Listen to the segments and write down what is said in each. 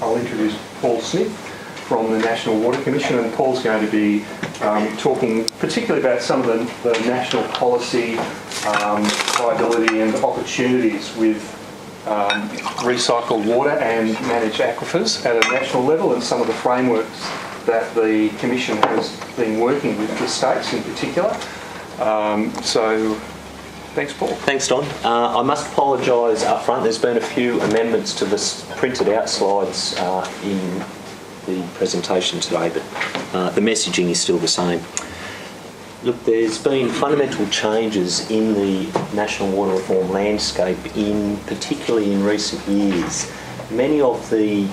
I'll introduce Paul Smith from the National Water Commission, and Paul's going to be talking particularly about some of the national policy viability and opportunities with recycled water and managed aquifers at a national level, and some of the frameworks that the Commission has been working with the states in particular. So thanks, Paul. Thanks, Don. I must apologise up front. There's been a few amendments to the printed out slides in the presentation today, but the messaging is still the same. Look, there's been fundamental changes in the national water reform landscape, particularly in recent years. Many of the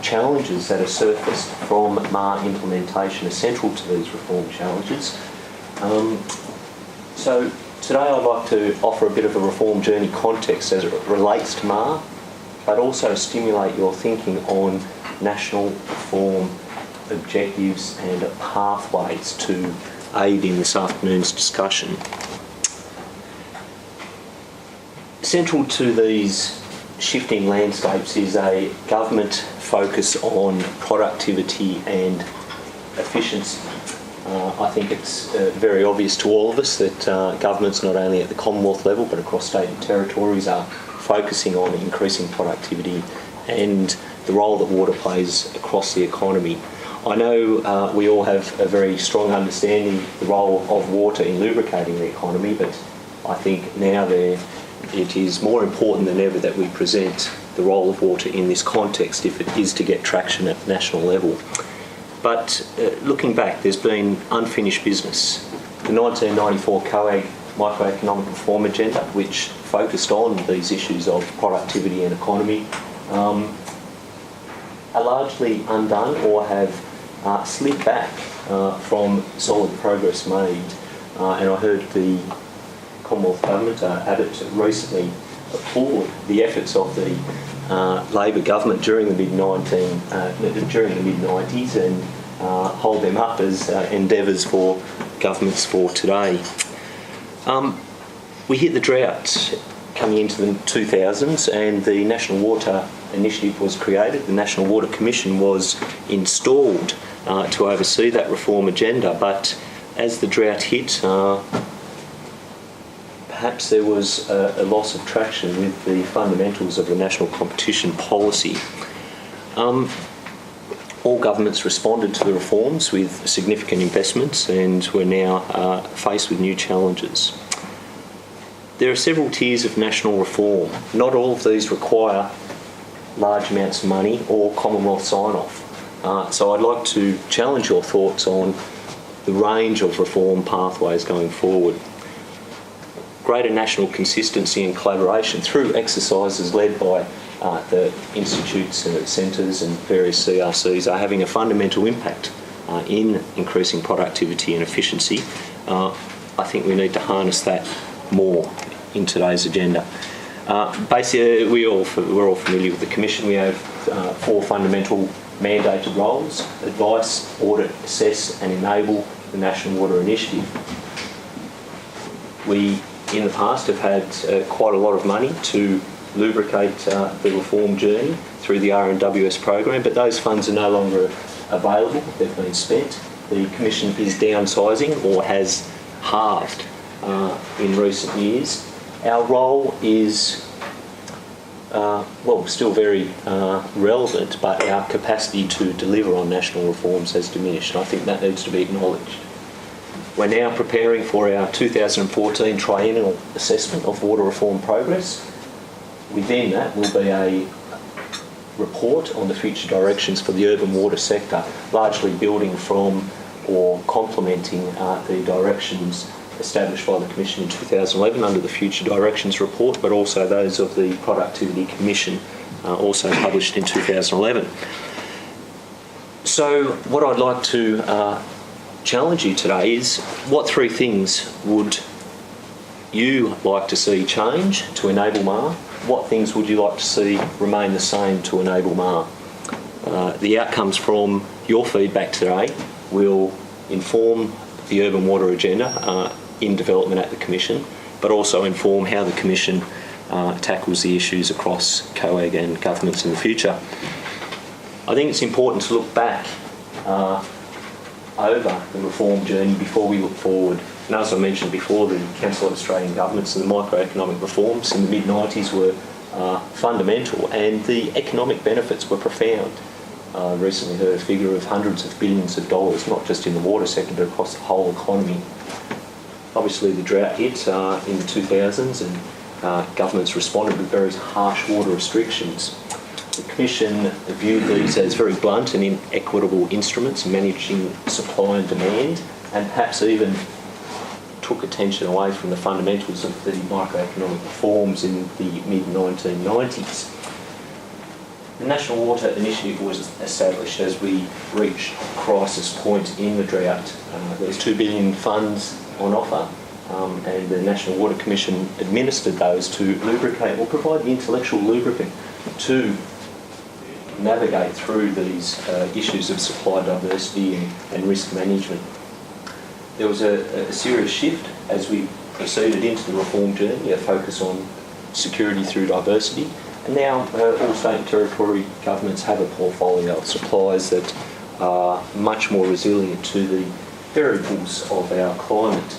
challenges that are surfaced from MAR implementation are central to these reform challenges. So today I'd like to offer a bit of a reform journey context as it relates to MAR, but also stimulate your thinking on national reform objectives and pathways to aid in this afternoon's discussion. Central to these shifting landscapes is a government focus on productivity and efficiency. I think it's very obvious to all of us that governments, not only at the Commonwealth level but across state and territories, are focusing on increasing productivity and the role that water plays across the economy. I know we all have a very strong understanding of the role of water in lubricating the economy, but I think now it is more important than ever that we present the role of water in this context if it is to get traction at national level. But looking back, there's been unfinished business. The 1994 COAG Microeconomic Reform Agenda, which focused on these issues of productivity and economy, are largely undone or have slid back from solid progress made. And I heard the Commonwealth Government, Abbott, recently applaud the efforts of the Labor government during the mid-90s and hold them up as endeavours for governments for today. We hit the drought coming into the 2000s, and the National Water Initiative was created. The National Water Commission was installed to oversee that reform agenda, but as the drought hit, perhaps there was a loss of traction with the fundamentals of the national competition policy. All governments responded to the reforms with significant investments, and we're now faced with new challenges. There are several tiers of national reform. Not all of these require large amounts of money or Commonwealth sign-off. So I'd like to challenge your thoughts on the range of reform pathways going forward. Greater national consistency and collaboration through exercises led by the institutes and centres and various CRCs are having a fundamental impact in increasing productivity and efficiency. I think we need to harness that more in today's agenda. Basically, we're all familiar with the Commission. We have four fundamental mandated roles: advice, audit, assess and enable the National Water Initiative. We, in the past, have had quite a lot of money to lubricate the reform journey through the RNWS program, but those funds are no longer available. They've been spent. The Commission is downsizing or has halved in recent years. Our role is still very relevant, but our capacity to deliver on national reforms has diminished, and I think that needs to be acknowledged. We're now preparing for our 2014 triennial assessment of water reform progress. Within that will be a report on the future directions for the urban water sector, largely building from or complementing the directions established by the Commission in 2011 under the Future Directions report, but also those of the Productivity Commission, also published in 2011. So what I'd like to challenge you today is, what three things would you like to see change to enable MAR? What things would you like to see remain the same to enable MAR? The outcomes from your feedback today will inform the urban water agenda in development at the Commission, but also inform how the Commission tackles the issues across COAG and governments in the future. I think it's important to look back over the reform journey before we look forward. And as I mentioned before, the Council of Australian Governments and the microeconomic reforms in the mid-90s were fundamental, and the economic benefits were profound. I recently heard a figure of hundreds of billions of dollars, not just in the water sector, but across the whole economy. Obviously, the drought hit in the 2000s, and governments responded with very harsh water restrictions. The Commission viewed these as very blunt and inequitable instruments in managing supply and demand, and perhaps even took attention away from the fundamentals of the microeconomic reforms in the mid-1990s. The National Water Initiative was established as we reached a crisis point in the drought. There was $2 billion funds on offer, and the National Water Commission administered those to lubricate or provide the intellectual lubricant to navigate through these issues of supply diversity and risk management. There was a serious shift as we proceeded into the reform journey, a focus on security through diversity. And now all state and territory governments have a portfolio of supplies that are much more resilient to the variables of our climate.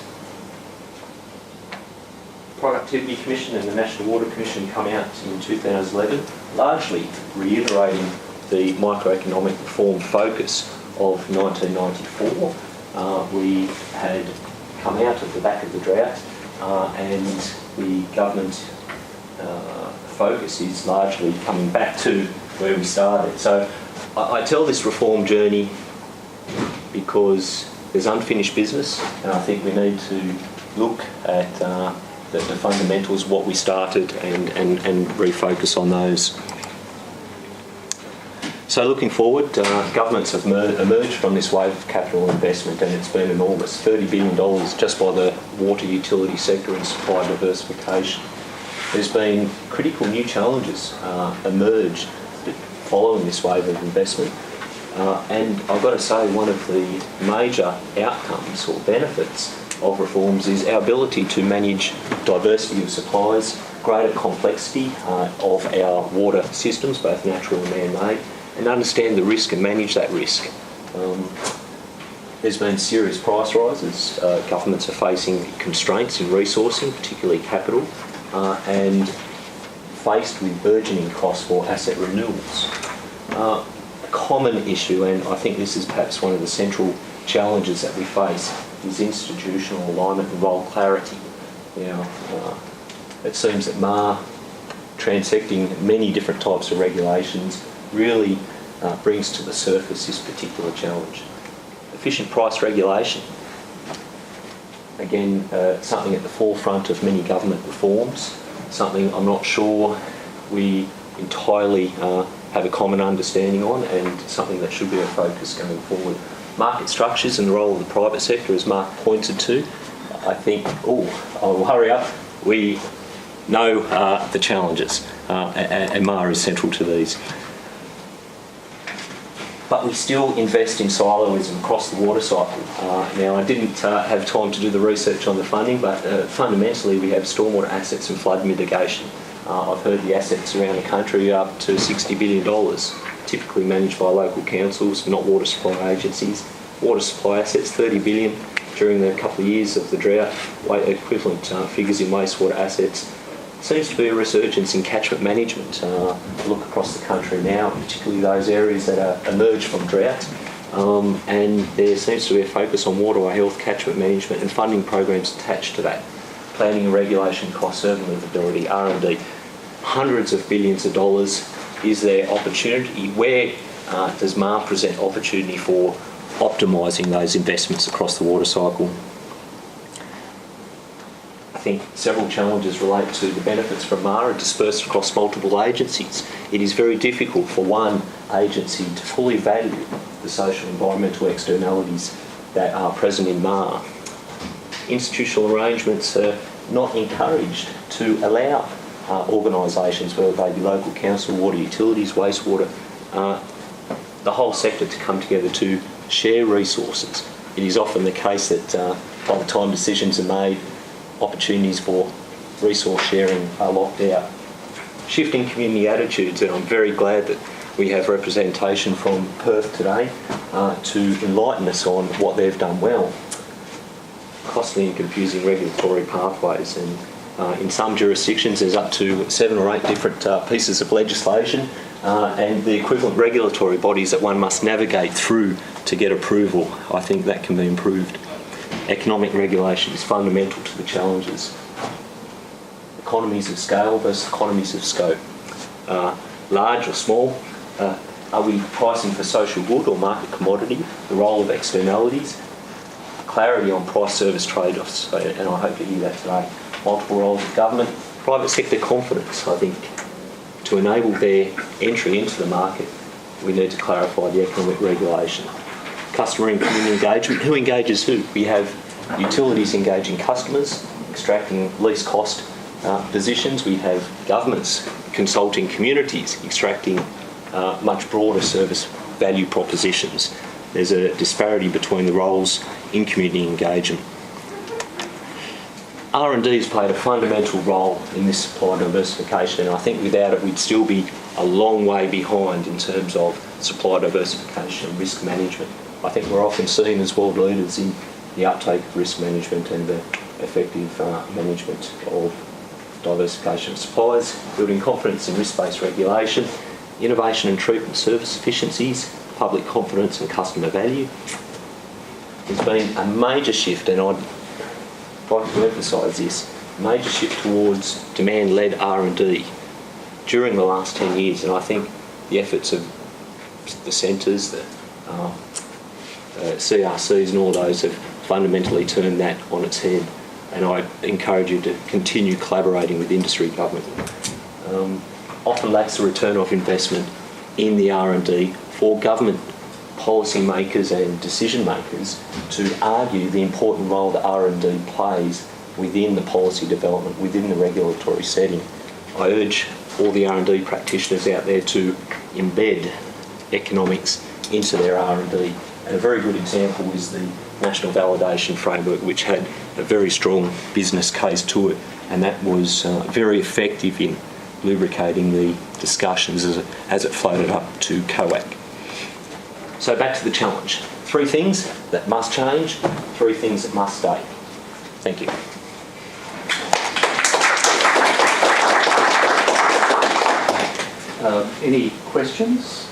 The Productivity Commission and the National Water Commission come out in 2011, largely reiterating the microeconomic reform focus of 1994. We had come out of the back of the drought, and the government focus is largely coming back to where we started. So I tell this reform journey because there's unfinished business, and I think we need to look at the fundamentals, what we started, and refocus on those. So looking forward, governments have emerged from this wave of capital investment, and it's been enormous, $30 billion just by the water utility sector and supply diversification. There's been critical new challenges emerged following this wave of investment, and I've got to say one of the major outcomes or benefits of reforms is our ability to manage diversity of supplies, greater complexity of our water systems, both natural and man-made, and understand the risk and manage that risk. There's been serious price rises. Governments are facing constraints in resourcing, particularly capital, and faced with burgeoning costs for asset renewals. A common issue, and I think this is perhaps one of the central challenges that we face, is institutional alignment and role clarity. Now, it seems that MAR, transecting many different types of regulations, really brings to the surface this particular challenge. Efficient price regulation, again, something at the forefront of many government reforms, something I'm not sure we entirely have a common understanding on, and something that should be a focus going forward. Market structures and the role of the private sector, as Mark pointed to, I think, I'll hurry up, we know the challenges, and MAR is central to these. But we still invest in siloism across the water cycle. Now, I didn't have time to do the research on the funding, but fundamentally we have stormwater assets and flood mitigation. I've heard the assets around the country are up to $60 billion, typically managed by local councils, not water supply agencies. Water supply assets, $30 billion during the couple of years of the drought, equivalent figures in wastewater assets. Seems to be a resurgence in catchment management. Look across the country now, particularly those areas that are emerged from drought, and there seems to be a focus on waterway health, catchment management, and funding programs attached to that. Planning and regulation, cost, urban livability, R&D, hundreds of billions of dollars. Is there opportunity? Where does MAR present opportunity for optimising those investments across the water cycle? I think several challenges relate to the benefits from MAR are dispersed across multiple agencies. It is very difficult for one agency to fully value the social and environmental externalities that are present in MAR. Institutional arrangements are not encouraged to allow organisations, whether they be local council, water utilities, wastewater, the whole sector to come together to share resources. It is often the case that by the time decisions are made, opportunities for resource sharing are locked out. Shifting community attitudes, and I'm very glad that We have representation from Perth today to enlighten us on what they've done well. Costly and confusing regulatory pathways, and in some jurisdictions there's up to 7 or 8 different pieces of legislation and the equivalent regulatory bodies that one must navigate through to get approval. I think that can be improved. Economic regulation is fundamental to the challenges. Economies of scale versus economies of scope. Large or small, are we pricing for social good or market commodity? The role of externalities, clarity on price-service trade-offs, and I hope you hear that today. Multiple roles of government, private sector confidence. I think to enable their entry into the market, we need to clarify the economic regulation. Customer and community engagement. Who engages who? We have utilities engaging customers, extracting least cost positions. We have governments consulting communities, extracting much broader service value propositions. There's a disparity between the roles in community engagement. R&D has played a fundamental role in this supply diversification, and I think without it we'd still be a long way behind in terms of supply diversification and risk management. I think we're often seen as world leaders in the uptake of risk management and the effective management of diversification of suppliers, building confidence in risk-based regulation, innovation and treatment service efficiencies, public confidence and customer value. There's been a major shift, and I'd like to emphasise this, major shift towards demand-led R&D during the last 10 years, and I think the efforts of the centres, the CRCs and all those have fundamentally turned that on its head, and I encourage you to continue collaborating with industry government. Often lacks the return of investment in the R&D for government policy makers and decision makers to argue the important role that R&D plays within the policy development, within the regulatory setting. I urge all the R&D practitioners out there to embed economics into their R&D. And a very good example is the National Validation Framework, which had a very strong business case to it, and that was very effective in lubricating the discussions as it floated up to COAC. So back to the challenge. 3 things that must change, 3 things that must stay. Thank you. Any questions?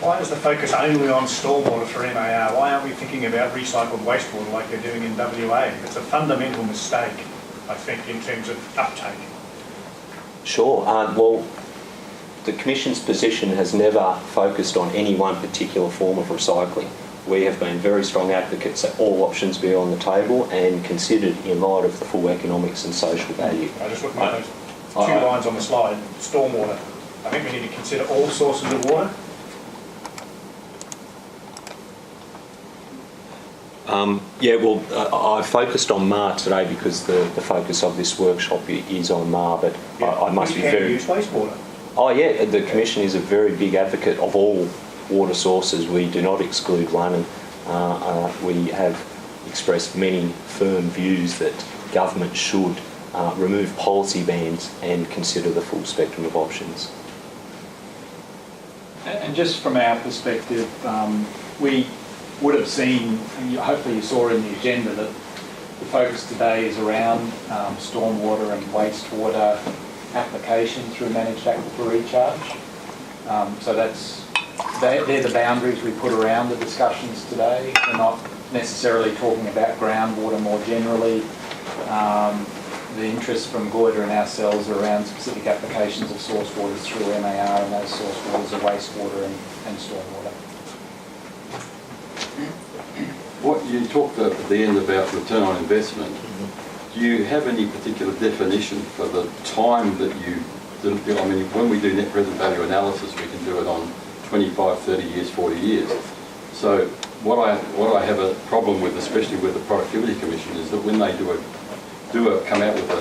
Why is the focus only on stormwater for MAR? Why aren't we thinking about recycled wastewater like they're doing in WA? It's a fundamental mistake, I think, in terms of uptake. Sure. Well, the Commission's position has never focused on any one particular form of recycling. We have been very strong advocates that all options be on the table and considered in light of the full economics and social value. I just looked at those 2 lines on the slide, stormwater. I think we need to consider all sources of water. I focused on MAR today because the focus of this workshop is on MAR, but I must be very... use wastewater. Oh yeah, the Commission is a very big advocate of all water sources. We do not exclude one, and we have expressed many firm views that government should remove policy bans and consider the full spectrum of options. And just from our perspective, we would have seen, and hopefully you saw in the agenda, that the focus today is around stormwater and wastewater application through managed aquifer recharge. So they're the boundaries we put around the discussions today. We're not necessarily talking about groundwater more generally. The interest from Goyder and ourselves are around specific applications of source waters through MAR, and those source waters are wastewater and stormwater. What you talked at the end about return on investment, do you have any particular definition for the time that I mean, when we do net present value analysis, we can do it on 25, 30 years, 40 years. So what I have a problem with, especially with the Productivity Commission, is that when they come out with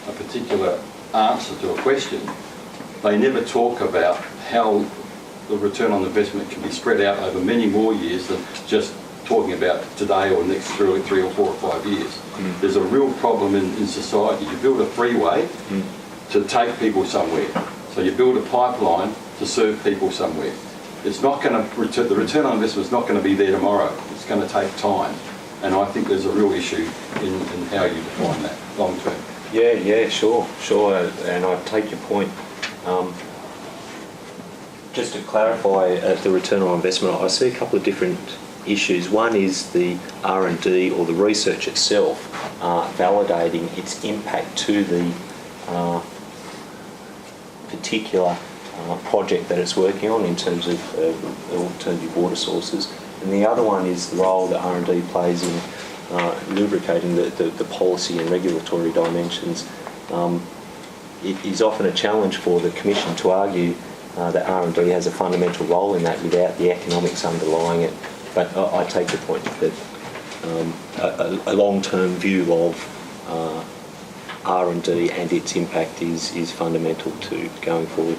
a particular answer to a question, they never talk about how the return on investment can be spread out over many more years than just talking about today or next 3 or 4 or 5 years. There's a real problem in society. You build a freeway, to take people somewhere. So you build a pipeline to serve people somewhere. It's not going to, the return on investment is not going to be there tomorrow. It's going to take time. And I think there's a real issue in how you define that long term. Yeah, sure. And I take your point. Just to clarify the return on investment, I see a couple of different issues. One is the R&D or the research itself validating its impact to the particular project that it's working on in terms of alternative water sources. And the other one is the role that R&D plays in lubricating the policy and regulatory dimensions. It is often a challenge for the Commission to argue that R&D has a fundamental role in that without the economics underlying it. But I take the point that a long-term view of R&D and its impact is fundamental to going forward.